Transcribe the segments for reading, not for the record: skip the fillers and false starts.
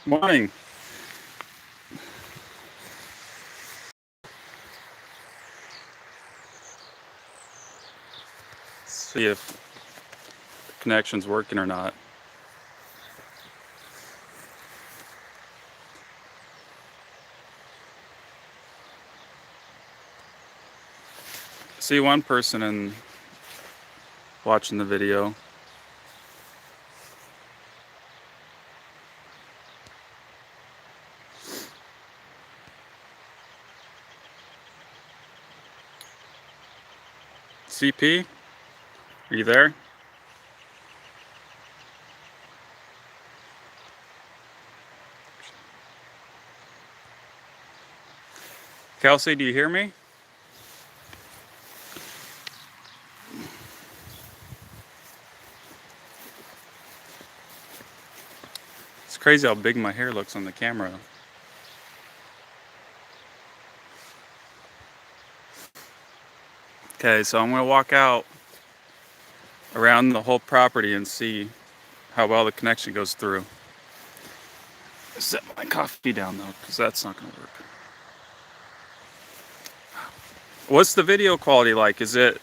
Morning. See if the connection's working or not. See one person in watching the video. CP, are you there? Kelsey, do you hear me? It's crazy how big my hair looks on the camera. Okay, so I'm gonna walk out around the whole property and see how well the connection goes through. Set my coffee down though, because that's not gonna work. What's the video quality like? Is it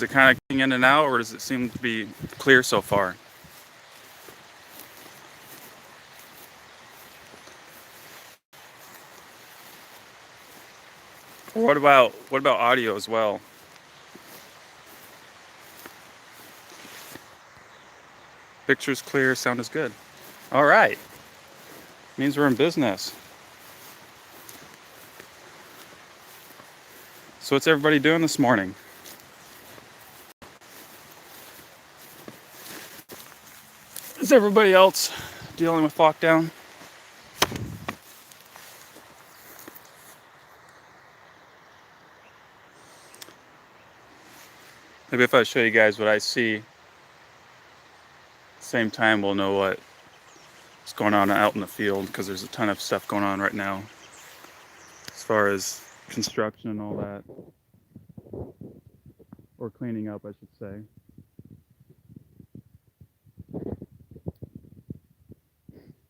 kind of in and out, or does it seem to be clear so far? Or what about audio as well? Picture's clear, sound is good. All right, means we're in business. So what's everybody doing this morning? Is everybody else dealing with lockdown? Maybe if I show you guys what I see, at the same time we'll know what's going on out in the field, because there's a ton of stuff going on right now as far as construction and all that, or cleaning up, I should say.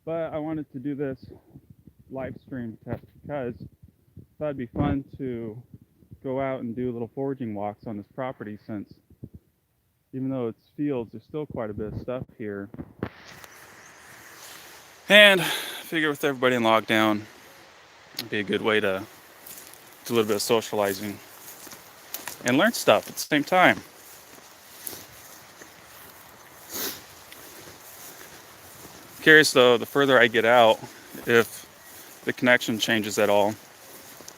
But I wanted to do this live stream test because I thought it'd be fun to go out and do little foraging walks on this property, since even though it's fields, there's still quite a bit of stuff here. And I figure with everybody in lockdown, it'd be a good way to do a little bit of socializing and learn stuff at the same time. Curious though, the further I get out, if the connection changes at all.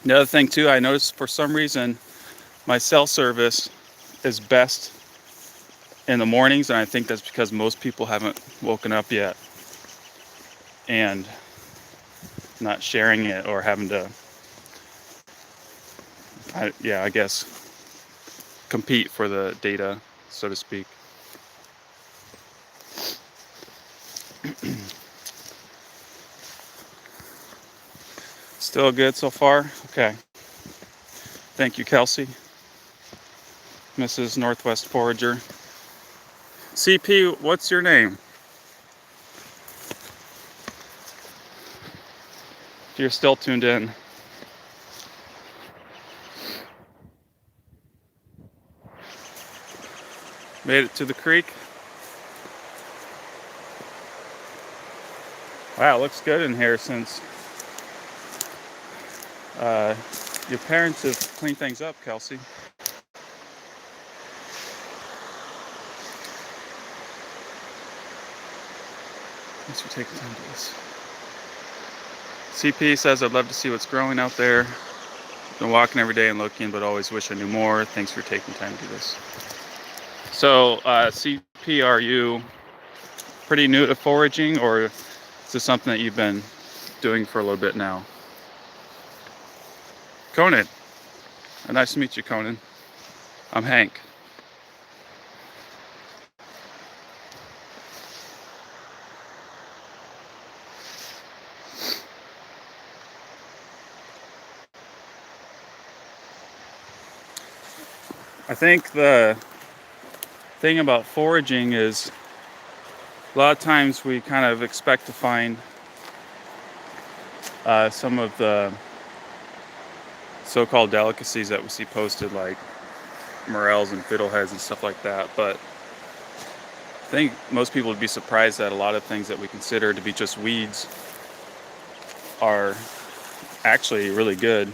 The other thing too, I noticed for some reason my cell service is best in the mornings, and I think that's because most people haven't woken up yet and not sharing it or having to, I guess, compete for the data, so to speak. Still good so far? Okay. Thank you, Kelsey, Mrs. Northwest Forager. CP, what's your name? If you're still tuned in. Made it to the creek. Wow, it looks good in here since your parents have cleaned things up, Kelsey. Thanks for taking time to do this. CP says, I'd love to see what's growing out there. Been walking every day and looking, but always wish I knew more. Thanks for taking time to do this. So, CP, are you pretty new to foraging, or is this something that you've been doing for a little bit now? Conan. Nice to meet you, Conan. I'm Hank. I think the thing about foraging is a lot of times we kind of expect to find some of the so-called delicacies that we see posted, like morels and fiddleheads and stuff like that. But I think most people would be surprised that a lot of things that we consider to be just weeds are actually really good.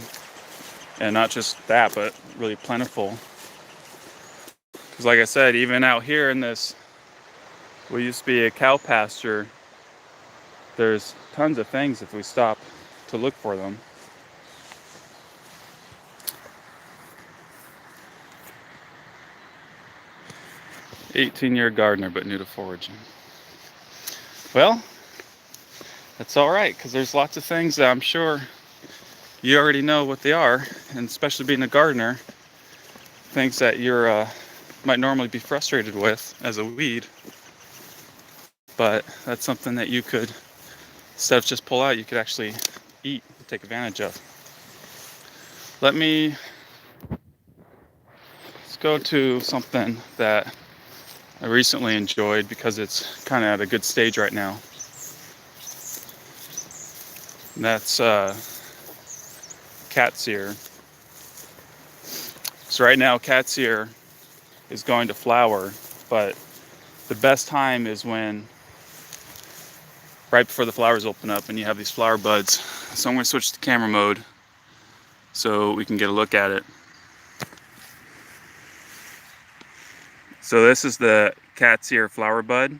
And not just that, but really plentiful. Because like I said, even out here in this, what used to be a cow pasture, there's tons of things if we stop to look for them. "18-year gardener, but new to foraging." Well, that's all right, because there's lots of things that I'm sure you already know what they are, and especially being a gardener, things that you're might normally be frustrated with as a weed, but that's something that you could, instead of just pull out, you could actually eat, take advantage of. Let's go to something that I recently enjoyed because it's kind of at a good stage right now. And that's cat's ear. So right now, cat's ear is going to flower, but the best time is when right before the flowers open up and you have these flower buds. So I'm going to switch to camera mode so we can get a look at it. So this is the cat's ear flower bud.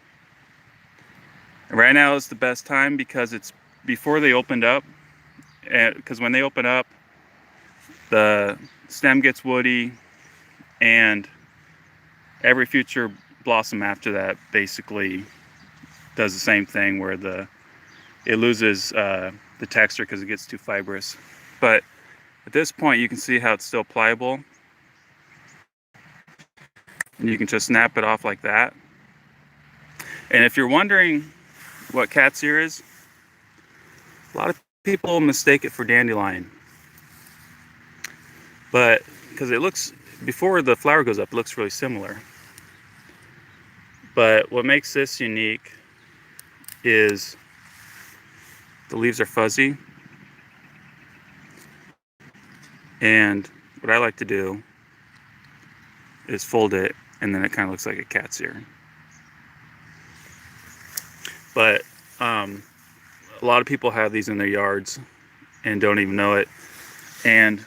And right now is the best time because it's before they opened up. Because when they open up, the stem gets woody, and every future blossom after that basically does the same thing, where it loses the texture because it gets too fibrous. But at this point, you can see how it's still pliable, and you can just snap it off like that. And if you're wondering what cat's ear is, a lot of people mistake it for dandelion, but because it looks, before the flower goes up, it looks really similar. But what makes this unique is the leaves are fuzzy, and what I like to do is fold it, and then it kind of looks like a cat's ear. But a lot of people have these in their yards and don't even know it. And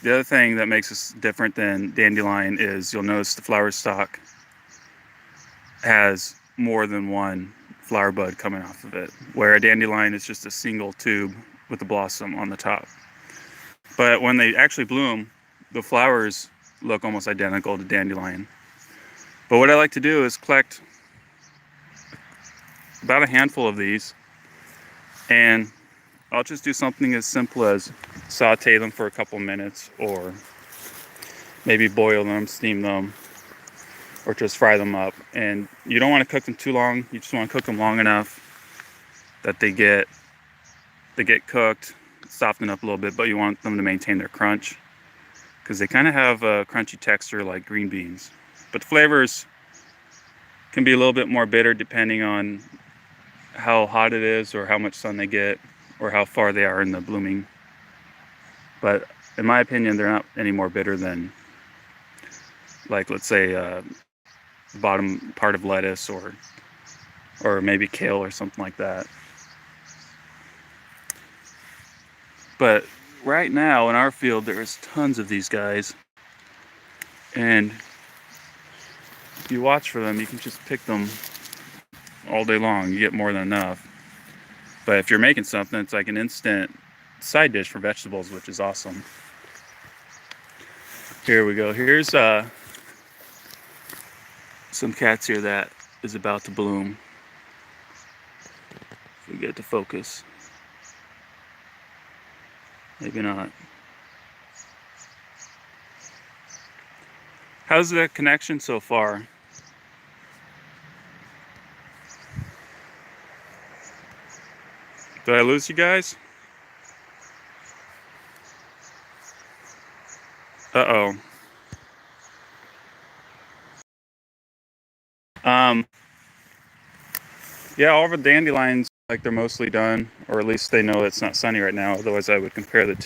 the other thing that makes this different than dandelion is you'll notice the flower stalk has more than one flower bud coming off of it, where a dandelion is just a single tube with a blossom on the top. But when they actually bloom, the flowers look almost identical to dandelion. But what I like to do is collect about a handful of these, and I'll just do something as simple as saute them for a couple minutes, or maybe boil them, steam them, or just fry them up. And you don't want to cook them too long. You just want to cook them long enough that they get cooked, soften up a little bit, but you want them to maintain their crunch, because they kind of have a crunchy texture like green beans. But the flavors can be a little bit more bitter depending on how hot it is, or how much sun they get, or how far they are in the blooming. But in my opinion, they're not any more bitter than, like, let's say the bottom part of lettuce, or maybe kale or something like that. But right now in our field, there's tons of these guys, and if you watch for them, you can just pick them all day long. You get more than enough. But if you're making something, it's like an instant side dish for vegetables, which is awesome. Here we go. Here's some cat's ear that is about to bloom. If we get to focus. Maybe not. How's the connection so far? Did I lose you guys? Uh-oh. Yeah, all the dandelions like they're mostly done, or at least they know it's not sunny right now. Otherwise, I would compare the two.